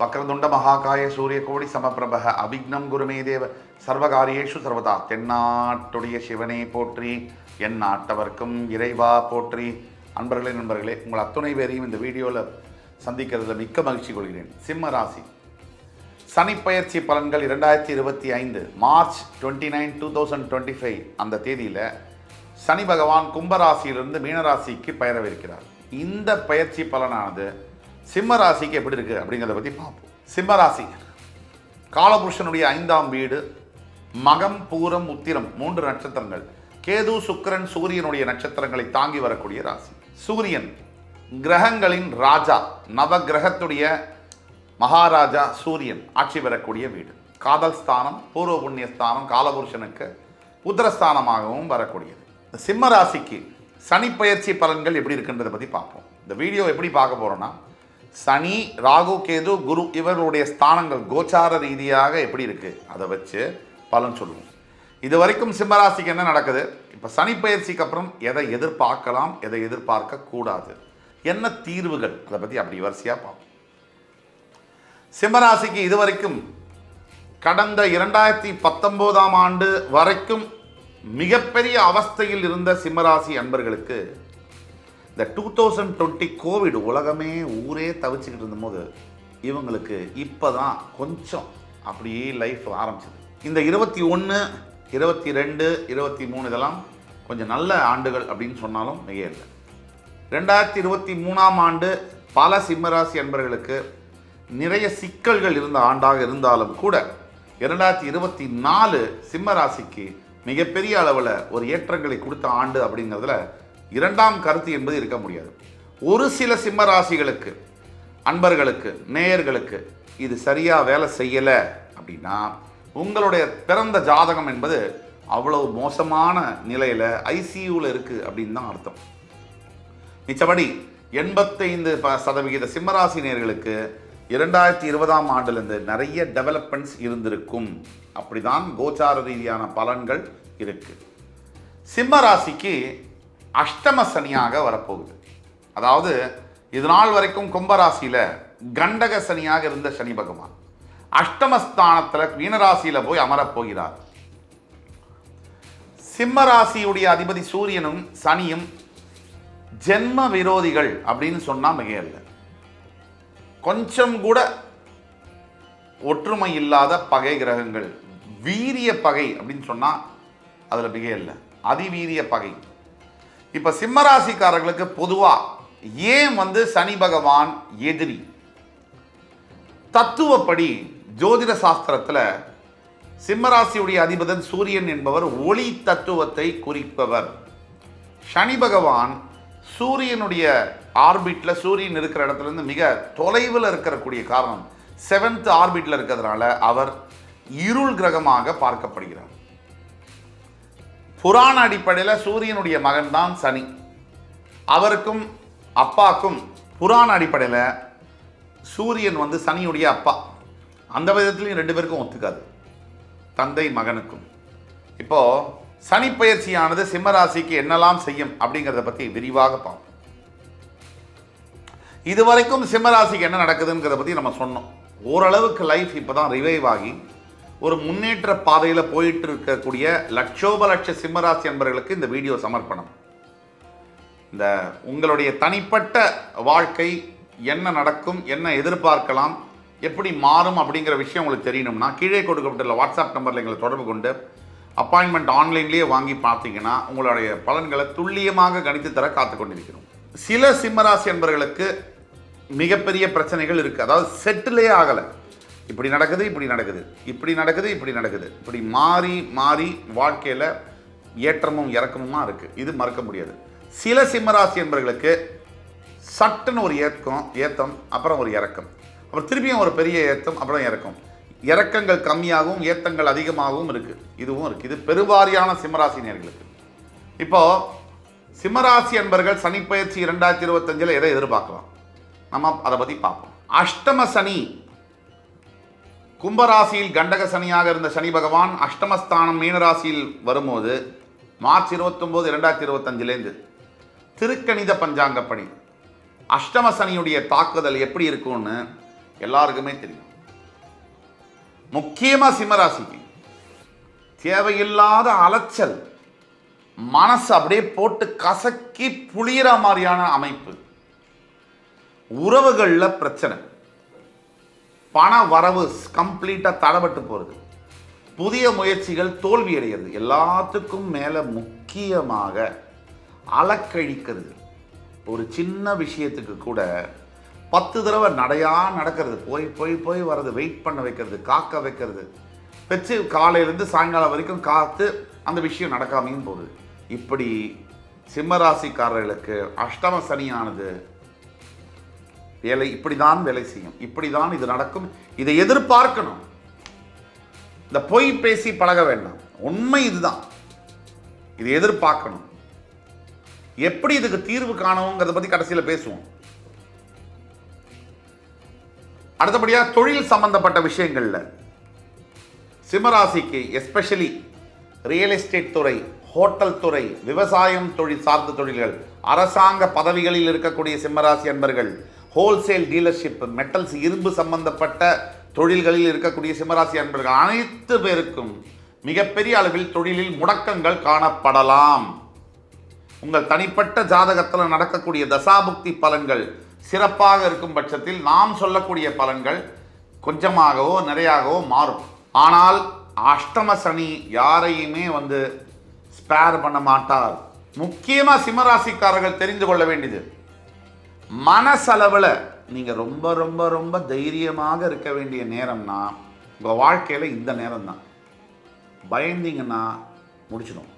வக்ரதுண்ட மகாகாய சூரியகோடி சமப்பிரப அபிக்னம் குருமே தேவ சர்வகாரியேஷு சர்வதா. தென்னாட்டுடைய சிவனே போற்றி, என் நாட்டவர்க்கும் இறைவா போற்றி. நண்பர்களே, உங்கள் அத்துணை பேரையும் இந்த வீடியோவில் சந்திக்கிறதுல மிக்க மகிழ்ச்சி கொள்கிறேன். சிம்ம ராசி சனிப்பெயர்ச்சி பலன்கள் 2025 மார்ச் 29, 2025 அந்த தேதியில் சனி பகவான் கும்பராசியிலிருந்து மீனராசிக்கு பெயரவிருக்கிறார். இந்த பயிற்சி பலனானது சிம்ம ராசிக்கு எப்படி இருக்கு அப்படிங்கிறத பற்றி பார்ப்போம். சிம்ம ராசி காலபுருஷனுடைய 5ஆம் வீடு, மகம் பூரம் உத்திரம் 3 நட்சத்திரங்கள், கேது சுக்கிரன் சூரியனுடைய நட்சத்திரங்களை தாங்கி வரக்கூடிய ராசி. சூரியன் கிரகங்களின் ராஜா, நவ கிரகத்துடைய மகாராஜா சூரியன் ஆட்சி பெறக்கூடிய வீடு. காதல் ஸ்தானம், பூர்வ புண்ணிய ஸ்தானம், காலபுருஷனுக்கு உத்தரஸ்தானமாகவும் வரக்கூடியது. சிம்ம ராசிக்கு சனி பயிற்சி பலன்கள் எப்படி இருக்குன்றதை பற்றி பார்ப்போம். இந்த வீடியோ எப்படி பார்க்க போகிறோன்னா, சனி, ராகு, கேது, குரு இவர்களுடைய ஸ்தானங்கள் கோச்சார ரீதியாக எப்படி இருக்குது அதை வச்சு பலன் சொல்லுவோம். இது வரைக்கும் சிம்மராசிக்கு என்ன நடக்குது, இப்போ சனி பயிற்சிக்கு அப்புறம் எதை எதிர்பார்க்கலாம், எதை எதிர்பார்க்க கூடாது, என்ன தீர்வுகள், அதை பற்றி அப்படி வரிசையாக பார்ப்போம். சிம்மராசிக்கு இதுவரைக்கும் கடந்த 2019ஆம் ஆண்டு வரைக்கும் மிகப்பெரிய அவஸ்தையில் இருந்த சிம்மராசி அன்பர்களுக்கு இந்த 2020 கோவிட் உலகமே ஊரே தவிச்சுக்கிட்டு இருந்தபோது இவங்களுக்கு இப்போ தான் கொஞ்சம் அப்படியே லைஃப் ஆரம்பிச்சது. இந்த 21, 22, 23 இதெல்லாம் கொஞ்சம் நல்ல ஆண்டுகள் அப்படின்னு சொன்னாலும் மிக இல்லை. 2023ஆம் ஆண்டு பல சிம்மராசி அன்பர்களுக்கு நிறைய சிக்கல்கள் இருந்த ஆண்டாக இருந்தாலும் கூட 2024 சிம்மராசிக்கு மிகப்பெரிய அளவில் ஒரு ஏற்றங்களை கொடுத்த ஆண்டு அப்படிங்கிறதுல இரண்டாம் கருத்து என்பது இருக்க முடியாது. ஒரு சில சிம்ம ராசிகளுக்கு, அன்பர்களுக்கு, நேயர்களுக்கு இது சரியாக வேலை செய்யலை அப்படின்னா உங்களுடைய பிறந்த ஜாதகம் என்பது அவ்வளவு மோசமான நிலையில் ஐசியூவில் இருக்குது அப்படின்னு தான் அர்த்தம். மிச்சபடி 85% சிம்மராசி நேயர்களுக்கு 2020ஆம் ஆண்டிலிருந்து நிறைய டெவலப்மெண்ட்ஸ் இருந்திருக்கும். அப்படிதான் கோச்சார ரீதியான பலன்கள் இருக்கு. சிம்ம ராசிக்கு அஷ்டம சனியாக வரப்போகுது. அதாவது இது நாள் வரைக்கும் கும்பராசியில் கண்டக சனியாக இருந்த சனி பகவான் அஷ்டமஸ்தானத்தில் மீனராசியில் போய் அமரப்போகிறார். சிம்ம ராசியுடைய அதிபதி சூரியனும் சனியும் ஜென்ம விரோதிகள் அப்படின்னு சொன்னால் மிக இல்லை. கொஞ்சம் கூட ஒற்றுமை இல்லாத பகை கிரகங்கள், வீரிய பகை அப்படின்னு சொன்னால் அதில் மிக இல்லை, அதிவீரிய பகை. இப்போ சிம்மராசிக்காரர்களுக்கு பொதுவாக ஏன் சனி பகவான் எதிரி? தத்துவப்படி ஜோதிட சாஸ்திரத்தில் சிம்மராசியுடைய அதிபதன் சூரியன் என்பவர் ஒளி தத்துவத்தை குறிப்பவர். சனி பகவான் சூரியனுடைய ஆர்பிட்டில், சூரியன் இருக்கிற இடத்துலேருந்து மிக தொலைவில் இருக்கக்கூடிய காரணம் 7th ஆர்பிட்டில் இருக்கிறதுனால அவர் இருள் கிரகமாக பார்க்கப்படுகிறார். புராண அடிப்படையில் சூரியனுடைய மகன் தான் சனி. அவருக்கும் அப்பாக்கும் புராண அடிப்படையில் சூரியன் சனியுடைய அப்பா. அந்த விதத்துலையும் 2 பேருக்கும் ஒத்துக்காது, தந்தை மகனுக்கும். இப்போ சனி பயிற்சியானது சிம்மராசிக்கு என்னெல்லாம் செய்யும் அப்படிங்கிறத பற்றி விரிவாக பார்ப்போம். இதுவரைக்கும் சிம்மராசிக்கு என்ன நடக்குதுங்கிறத பற்றி நம்ம சொன்னோம். ஓரளவுக்கு லைஃப் இப்போ தான் ரிவைவ் ஆகி ஒரு முன்னேற்ற பாதையில் போயிட்டு இருக்கக்கூடிய லட்சோப லட்ச சிம்மராசி என்பவர்களுக்கு இந்த வீடியோ சமர்ப்பணம். இந்த உங்களுடைய தனிப்பட்ட வாழ்க்கை என்ன நடக்கும், என்ன எதிர்பார்க்கலாம், எப்படி மாறும் அப்படிங்கிற விஷயம் உங்களுக்கு தெரியணும்னா கீழே கொடுக்கப்பட்டுள்ள வாட்ஸ்அப் நம்பரில் எங்களை தொடர்பு கொண்டு அப்பாயின்மெண்ட் ஆன்லைன்லேயே வாங்கி பார்த்தீங்கன்னா உங்களுடைய பலன்களை துல்லியமாக கணித்து தர காத்து கொண்டிருக்கிறோம். சில சிம்மராசி என்பவர்களுக்கு மிகப்பெரிய பிரச்சனைகள் இருக்குது. அதாவது செட்டிலே ஆகலை, இப்படி நடக்குது, இப்படி நடக்குது, இப்படி நடக்குது, இப்படி நடக்குது, இப்படி மாறி மாறி வாழ்க்கையில் ஏற்றமும் இறக்கமுமா இருக்குது. இது மறக்க முடியாது. சில சிம்மராசி என்பவர்களுக்கு சட்டுன்னு ஒரு ஏத்தம், அப்புறம் ஒரு இறக்கம், அப்புறம் திருப்பியும் ஒரு பெரிய ஏத்தம், அப்புறம் இறக்கம். இறக்கங்கள் கம்மியாகவும் ஏத்தங்கள் அதிகமாகவும் இருக்குது. இதுவும் இருக்குது. இது பெருவாரியான சிம்மராசி நேயர்களுக்கு. இப்போது சிம்மராசி என்பர்கள் சனி பயிற்சி 2025 எதை எதிர்பார்க்கலாம், நம்ம அதை பற்றி பார்ப்போம். அஷ்டம சனி, கும்பராசியில் கண்டக சனியாக இருந்த சனி பகவான் அஷ்டமஸ்தானம் மீனராசியில் வரும்போது மார்ச் 29, 2025 திருக்கணித பஞ்சாங்கப்படி அஷ்டம சனியுடைய தாக்குதல் எப்படி இருக்கும்னு எல்லாருக்குமே தெரியும். முக்கியமாக சிம்மராசிக்கு தேவையில்லாத அலைச்சல், மனசு அப்படியே போட்டு கசக்கி புளியிற மாதிரியான அமைப்பு, உறவுகளில் பிரச்சனை, பண வரவு கம்ப்ளீட்டாக தடபட்டு போகிறது, புதிய முயற்சிகள் தோல்வி அடைகிறது, எல்லாத்துக்கும் மேலே முக்கியமாக அலக்கழிக்கிறது. ஒரு சின்ன விஷயத்துக்கு கூட 10 தடவை நடக்கிறது, போய் போய் போய் வர்றது, வெயிட் பண்ண வைக்கிறது, காக்க வைக்கிறது, வச்சு காலையிலேருந்து சாயங்காலம் வரைக்கும் காத்து அந்த விஷயம் நடக்காமையும் போகுது. இப்படி சிம்மராசிக்காரர்களுக்கு அஷ்டம சனியானது இப்படி தான் வேலை செய்யும், இப்படி தான் இது நடக்கும். இதை எதிர்பார்க்கணும். இந்த பொய் பேசி பழக வேண்டாம். உண்மை இதுதான். இதை எதிர்பார்க்கணும். எப்படி இதுக்கு தீர்வு காணவுங்கிறத பற்றி கடைசியில் பேசுவோம். அடுத்தபடியாக தொழில் சம்பந்தப்பட்ட விஷயங்களில் சிம்மராசிக்கு எஸ்பெஷலி ரியல் எஸ்டேட் துறை, ஹோட்டல் துறை, விவசாயம் தொழில் சார்ந்த தொழில்கள், அரசாங்க பதவிகளில் இருக்கக்கூடிய சிம்மராசி அன்பர்கள், ஹோல்சேல் டீலர்ஷிப், மெட்டல்ஸ் இரும்பு சம்பந்தப்பட்ட தொழில்களில் இருக்கக்கூடிய சிம்மராசி அன்பர்கள் அனைத்து பேருக்கும் மிகப்பெரிய அளவில் தொழிலில் முடக்கங்கள் காணப்படலாம். உங்கள் தனிப்பட்ட ஜாதகத்தில் நடக்கக்கூடிய தசாபுக்தி பலன்கள் சிறப்பாக இருக்கும் பட்சத்தில் நாம் சொல்லக்கூடிய பலன்கள் கொஞ்சமாகவோ நிறையாகவோ மாறும். ஆனால் அஷ்டம சனி யாரையுமே ஸ்பேர் பண்ண மாட்டார். முக்கியமாக சிம்மராசிக்காரர்கள் தெரிந்து கொள்ள வேண்டியது, மனசளவில் நீங்கள் ரொம்ப ரொம்ப ரொம்ப தைரியமாக இருக்க வேண்டிய நேரம்னா உங்கள் வாழ்க்கையில் இந்த நேரம் தான். பயந்தீங்கன்னா முடிச்சிடும்.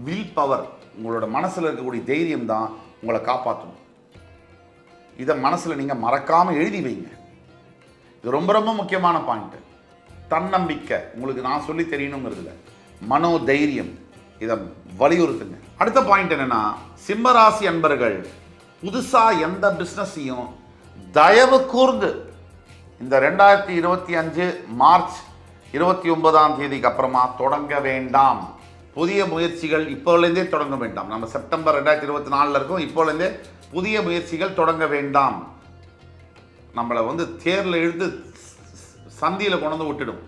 வில் பவர், உங்களோட மனசில் இருக்கக்கூடிய தைரியம் தான் உங்களை காப்பாற்றணும். இதை மனசில் நீங்கள் மறக்காமல் எழுதி வைங்க. இது ரொம்ப ரொம்ப முக்கியமான பாயிண்ட்டு. தன்னம்பிக்கை உங்களுக்கு நான் சொல்லி தெரியணுங்கிறதுல மனோ தைரியம், இதை வலியுறுத்துங்க. அடுத்த பாயிண்ட் என்னென்னா, சிம்மராசி அன்பர்கள் புதுசாக எந்த பிஸ்னஸையும் தயவு கூர்ந்து இந்த 2025 மார்ச் 29ஆம் தேதிக்கு அப்புறமா தொடங்க வேண்டாம். புதிய முயற்சிகள் இப்போலேருந்தே தொடங்க வேண்டாம். நம்ம செப்டம்பர் 2024 இருக்கும். இப்போலேருந்தே புதிய முயற்சிகள் தொடங்க வேண்டாம். நம்மளை தேரில் இழுத்து சந்தியில் கொண்டு விட்டுடும்.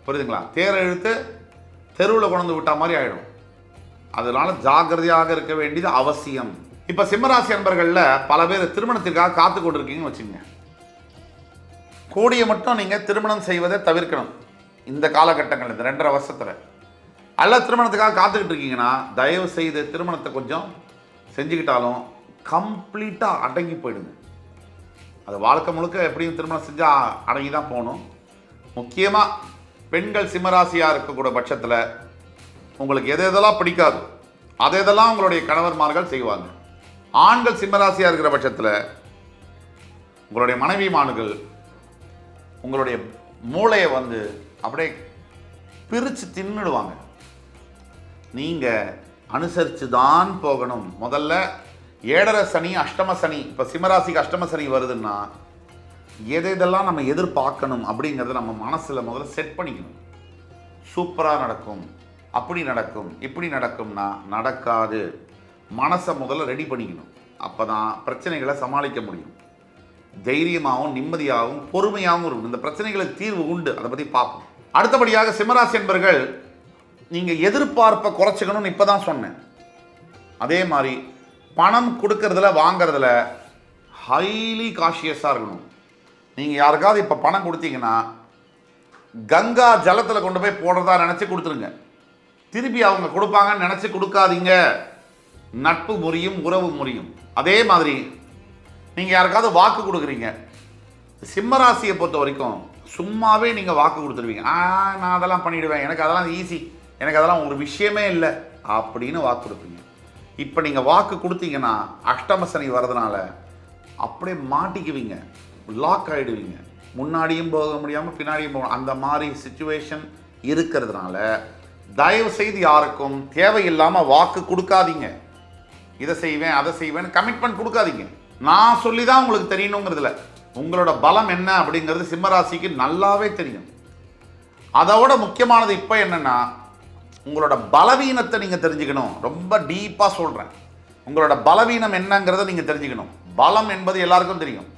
புரியுதுங்களா? தேரை இழுத்து தெருவில் கொண்டு விட்டா மாதிரி ஆகிடும். அதனால ஜாக்கிரதையாக இருக்க வேண்டியது அவசியம். இப்போ சிம்மராசி அன்பர்களில் பல பேர் திருமணத்திற்காக காத்து கொண்டிருக்கீங்கன்னு வச்சுங்க. கூடிய மட்டும் நீங்கள் திருமணம் செய்வதை தவிர்க்கணும். இந்த காலகட்டங்கள், இந்த 2.5 வருஷத்தில் அல்ல திருமணத்துக்காக காத்துக்கிட்டு இருக்கீங்கன்னா தயவு செய்து திருமணத்தை கொஞ்சம் செஞ்சுக்கிட்டாலும் கம்ப்ளீட்டாக அடங்கி போயிடுங்க. அது வாழ்க்கை முழுக்க எப்படியும் திருமணம் செஞ்சால் அடங்கி தான் போகணும். முக்கியமாக பெண்கள் சிம்மராசியாக இருக்கக்கூடிய பட்சத்தில் உங்களுக்கு எதெல்லாம் பிடிக்காது அதெல்லாம் உங்களுடைய கணவர்மார்கள் செய்வாங்க. ஆண்கள் சிம்மராசியாக இருக்கிற பட்சத்தில் உங்களுடைய மனைவிமார்கள் உங்களுடைய மூளையை அப்படியே பிரித்து தின்னுடுவாங்க. நீங்கள் அனுசரித்து தான் போகணும். முதல்ல 7.5 சனி, அஷ்டம சனி, இப்போ சிம்மராசிக்கு அஷ்டம சனி வருதுன்னா எதெல்லாம் நம்ம எதிர்பார்க்கணும் அப்படிங்கிறத நம்ம மனசில் முதல்ல செட் பண்ணிக்கணும். சூப்பராக நடக்கும், அப்படி நடக்கும், இப்படி நடக்கும்னா நடக்காது. மனசை முதல்ல ரெடி பண்ணிக்கணும். அப்போ தான் பிரச்சனைகளை சமாளிக்க முடியும். தைரியமாகவும் நிம்மதியாகவும் பொறுமையாகவும் இருக்கும். இந்த பிரச்சனைகளுக்கு தீர்வு உண்டு. அதை பற்றி பார்ப்போம். அடுத்தபடியாக சிம்மராசி என்பர்கள் நீங்கள் எதிர்பார்ப்பை குறைச்சிக்கணும்னு இப்போ தான் சொன்னேன். அதே மாதிரி பணம் கொடுக்கறதுல வாங்கிறதுல ஹைலி காஷியஸாக இருக்கணும். நீங்கள் யாருக்காவது இப்போ பணம் கொடுத்தீங்கன்னா கங்கா ஜலத்தில் கொண்டு போய் போடுறதா நினச்சி கொடுத்துருங்க. திருப்பி அவங்க கொடுப்பாங்கன்னு நினச்சி கொடுக்காதீங்க. நட்பு முறியும், உறவு முறியும். அதே மாதிரி நீங்கள் யாருக்காவது வாக்கு கொடுக்குறீங்க, சிம்மராசியை பொறுத்த வரைக்கும் சும்மாவே நீங்கள் வாக்கு கொடுத்துருவீங்க. நான் அதெல்லாம் பண்ணிவிடுவேன், எனக்கு அதெல்லாம் ஈஸி, எனக்கு அதெல்லாம் ஒரு விஷயமே இல்லை அப்படின்னு வாக்கு கொடுப்பீங்க. இப்போ நீங்கள் வாக்கு கொடுத்தீங்கன்னா அஷ்டம சனி வர்றதுனால அப்படியே மாட்டிக்குவீங்க, லாக் ஆகிடுவீங்க. முன்னாடியும் போக முடியாமல் பின்னாடியும் போக, அந்த மாதிரி சிச்சுவேஷன் இருக்கிறதுனால தயவு செய்து யாருக்கும் தேவையில்லாமல் வாக்கு கொடுக்காதீங்க. இதை செய்வேன் அதை செய்வேன் கமிட்மெண்ட் கொடுக்காதீங்க. நான் சொல்லி தான் உங்களுக்கு தெரியணுங்கிறதுல உங்களோட பலம் என்ன அப்படிங்கிறது சிம்மராசிக்கு நல்லாவே தெரியும். அதோட முக்கியமானது இப்போ என்னென்னா, உங்களோட பலவீனத்தை நீங்கள் தெரிஞ்சுக்கணும். ரொம்ப டீப்பாக சொல்கிறேன். உங்களோட பலவீனம் என்னங்கிறத நீங்கள் தெரிஞ்சுக்கணும். பலம் என்பது எல்லாருக்கும் தெரியும்.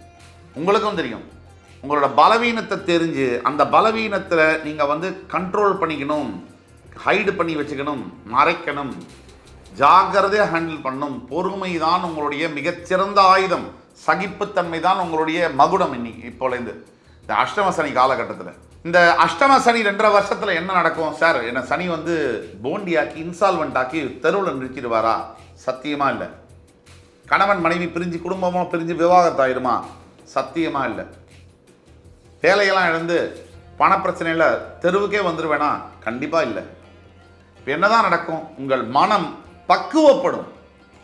உங்களுக்கும் தெரியும். உங்களோட பலவீனத்தை தெரிஞ்சு அந்த பலவீனத்தில் நீங்கள் வந்து கண்ட்ரோல் பண்ணிக்கணும், ஹைடு பண்ணி வச்சுக்கணும், மறைக்கணும், ஜாக்கிரதையாக ஹேண்டில் பண்ணணும். பொறுமை தான் உங்களுடைய மிகச்சிறந்த ஆயுதம். சகிப்புத்தன்மை தான் உங்களுடைய மகுடம். இப்போலேருந்து இந்த அஷ்டம சனி காலகட்டத்தில், இந்த அஷ்டம சனி 2.5 வருஷத்தில் என்ன நடக்கும் சார்? என்ன சனி வந்து போண்டியாக்கி இன்சால்வெண்ட் ஆக்கி தெருவில் நிறுத்திடுவாரா? சத்தியமாக இல்லை. கணவன் மனைவி பிரிஞ்சு குடும்பமாக பிரிஞ்சு விவாகரத்தாயிடுமா? சத்தியமாக இல்லை. வேலையெல்லாம் இழந்து பணப்பிரச்சனையில் தெருவுக்கே வந்துடுவேனா? கண்டிப்பாக இல்லை. இப்போ என்னதான் நடக்கும்? உங்கள் மனம் பக்குவப்படும்.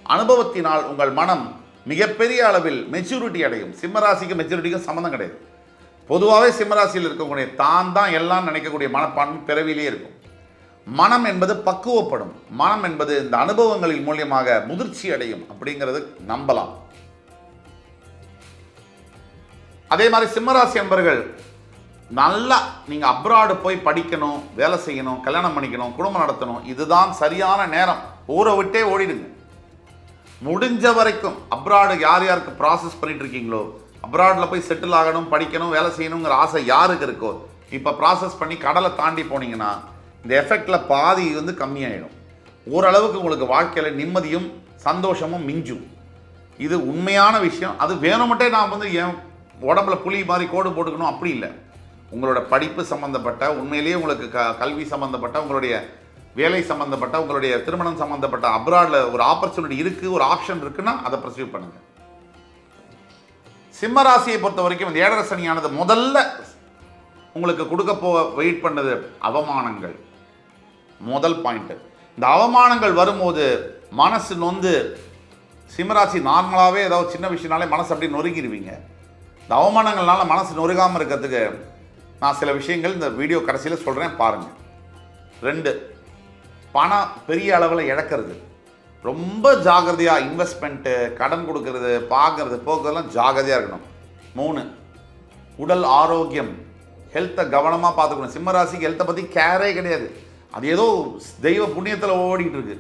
அனுபவத்தினால் உங்கள் மனம் மிகப்பெரிய அளவில் மெச்சூரிட்டி அடையும். சிம்மராசிக்கு மெச்சூரிட்டிக்கும் சம்மந்தம் கிடையாது. பொதுவாகவே சிம்மராசியில் இருக்கக்கூடிய தான் எல்லாம் நினைக்கக்கூடிய மனப்பான்மை பிறவிலே இருக்கும். மனம் என்பது பக்குவப்படும். மனம் என்பது இந்த அனுபவங்களின் மூலியமாக முதிர்ச்சி அடையும் அப்படிங்கிறது நம்பலாம். அதே மாதிரி சிம்மராசி என்பர்கள் நல்லா நீங்கள் அப்ராடு போய் படிக்கணும், வேலை செய்யணும், கல்யாணம் பண்ணிக்கணும், குடும்பம் நடத்தணும், இதுதான் சரியான நேரம். ஊரை விட்டே ஓடிடுங்க. முடிஞ்ச வரைக்கும் அப்ராடு யார் யாருக்கு ப்ராசஸ் பண்ணிட்டு இருக்கீங்களோ, அப்ராடில் போய் செட்டில் ஆகணும், படிக்கணும், வேலை செய்யணுங்கிற ஆசை யாருக்கு இருக்கோ, இப்போ ப்ராசஸ் பண்ணி கடலை தாண்டி போனீங்கன்னா இந்த எஃபெக்டில் பாதி வந்து கம்மியாயிடும். ஓரளவுக்கு உங்களுக்கு வாழ்க்கையில் நிம்மதியும் சந்தோஷமும் மிஞ்சும். இது உண்மையான விஷயம். அது வேணுமட்டே நான் வந்து என் உடம்புல புலி மாதிரி கோடு போட்டுக்கணும் அப்படி இல்லை. உங்களோட படிப்பு சம்மந்தப்பட்ட, உண்மையிலேயே உங்களுக்கு கல்வி சம்மந்தப்பட்ட, உங்களுடைய வேலை சம்மந்தப்பட்ட, உங்களுடைய திருமணம் சம்மந்தப்பட்ட அப்ராடில் ஒரு ஆப்பர்ச்சுனிட்டி இருக்குது, ஒரு ஆப்ஷன் இருக்குன்னா அதை பர்சீவ் பண்ணுங்கள். சிம்மராசியை பொறுத்த வரைக்கும் இந்த 7.5 சனியானது முதல்ல உங்களுக்கு கொடுக்க வெயிட் பண்ணது அவமானங்கள். முதல் பாயிண்ட்டு. இந்த அவமானங்கள் வரும்போது மனசு நொந்து, சிம்மராசி நார்மலாகவே ஏதாவது சின்ன விஷயம்னாலே மனசு அப்படி நொறுங்கிடுவீங்க. இந்த அவமானங்கள்னால மனசு நொறுகாமல் இருக்கிறதுக்கு நான் சில விஷயங்கள் இந்த வீடியோ கடைசியில் சொல்கிறேன், பாருங்கள். 2, பணம் பெரிய அளவில் இழக்கிறது. ரொம்ப ஜாகிரதையாக இன்வெஸ்ட்மெண்ட்டு, கடன் கொடுக்கறது, பார்க்கறது, போக்குறதுலாம் ஜாகிரதையாக இருக்கணும். 3, உடல் ஆரோக்கியம், ஹெல்த்தை கவனமாக பார்த்துக்கணும். சிம்மராசிக்கு ஹெல்த்தை பற்றி கேரே கிடையாது. அது ஏதோ தெய்வ புண்ணியத்தில் ஓடிட்டு இருக்கு,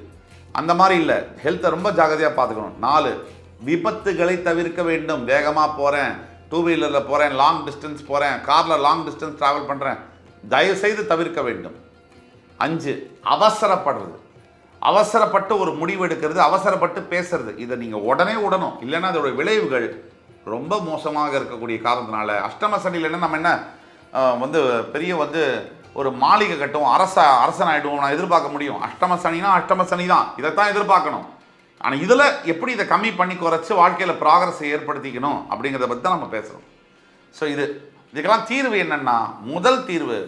அந்த மாதிரி இல்லை. ஹெல்த்தை ரொம்ப ஜாகிரதையாக பார்த்துக்கணும். 4, விபத்துகளை தவிர்க்க வேண்டும். வேகமாக போகிறேன், 2 வீலரில் போகிறேன், லாங் டிஸ்டன்ஸ் போகிறேன், காரில் லாங் டிஸ்டன்ஸ் ட்ராவல் பண்ணுறேன், தயவுசெய்து தவிர்க்க வேண்டும். 5, அவசரப்படுறது. அவசரப்பட்டு ஒரு முடிவு எடுக்கிறது, அவசரப்பட்டு பேசுறது. இதை நீங்கள் உடனே விடணும், இல்லைன்னா அதோட விளைவுகள் ரொம்ப மோசமாக இருக்கக்கூடிய காரணத்தினால. அஷ்டம சனியில் நம்ம என்ன வந்து பெரிய வந்து ஒரு மாளிகை கட்டுவோம், அரசன் ஆகிடுவோம் நான் எதிர்பார்க்க முடியும்? அஷ்டம சனினா அஷ்டம சனி தான், இதைத்தான் எதிர்பார்க்கணும். ஆனால் இதில் எப்படி இதை கம்மி பண்ணி குறைச்சி வாழ்க்கையில் ப்ராக்ரஸை ஏற்படுத்திக்கணும் அப்படிங்கிறத பற்றி தான் நம்ம பேசுகிறோம். ஸோ இதுக்கெல்லாம் தீர்வு என்னென்னா, முதல் தீர்வு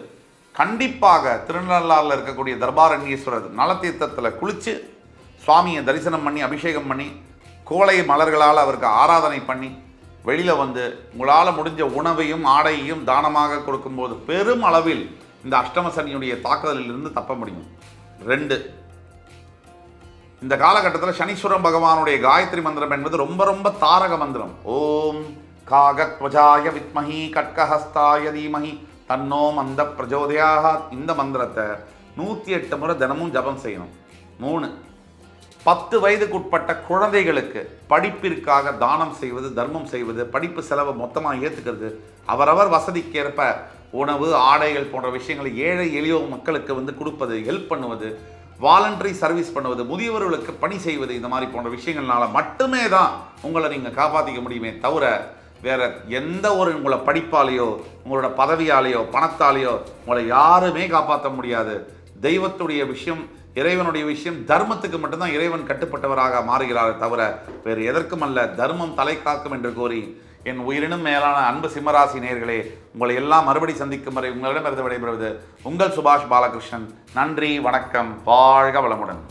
கண்டிப்பாக திருநள்ளாறில் இருக்கக்கூடிய தர்பாரண்யேஸ்வரர் நலத்தீர்த்தத்தில் குளித்து சுவாமியை தரிசனம் பண்ணி அபிஷேகம் பண்ணி கோலை மலர்களால் அவருக்கு ஆராதனை பண்ணி வெளியில் வந்து உங்களால் முடிஞ்ச உணவையும் ஆடையையும் தானமாக கொடுக்கும்போது பெரும் அளவில் இந்த அஷ்டம சனியுடைய தாக்குதலிலிருந்து தப்ப முடியும். 2, இந்த காலகட்டத்தில் சனீஸ்வரன் பகவானுடைய காயத்ரி மந்திரம் என்பது ரொம்ப ரொம்ப தாரக மந்திரம். ஓம் காகத்வஜாய வித்மஹி கட்கஹஸ்தாய தீமஹி தன்னோ மந்த பிரஜோதயாக. இந்த மந்திரத்தை 108 முறை தினமும் ஜபம் செய்யணும். 3, 10 வயதுக்குட்பட்ட குழந்தைகளுக்கு படிப்பிற்காக தானம் செய்வது, தர்மம் செய்வது, படிப்பு செலவை மொத்தமாக ஏற்றுக்கிறது, அவரவர் வசதிக்கேற்ப உணவு, ஆடைகள் போன்ற விஷயங்களை ஏழை எளியோர் மக்களுக்கு வந்து கொடுப்பது, ஹெல்ப் பண்ணுவது, வாலண்டரி சர்வீஸ் பண்ணுவது, முதியவர்களுக்கு பணி செய்வது, இந்த மாதிரி போன்ற விஷயங்கள்னால மட்டுமே தான் உங்களை நீங்கள் காப்பாற்றிக்க முடியுமே தவிர வேற எந்த ஒரு உங்களை படிப்பாலேயோ உங்களோட பதவியாலேயோ பணத்தாலேயோ உங்களை யாருமே காப்பாற்ற முடியாது. தெய்வத்துடைய விஷயம், இறைவனுடைய விஷயம், தர்மத்துக்கு மட்டும்தான் இறைவன் கட்டுப்பட்டவராக மாறுகிறாரே தவிர வேறு எதற்கும் அல்ல. தர்மம் தலை காக்கும் என்று கூறி என் உயிரினும் மேலான அன்பு சிம்மராசி நேயர்களே, உங்களை எல்லாம் மறுபடி சந்திக்கும் வரை உங்களிடமிருந்து விடைபெறுவது உங்கள் சுபாஷ் பாலகிருஷ்ணன். நன்றி, வணக்கம், வாழ்க வளமுடன்.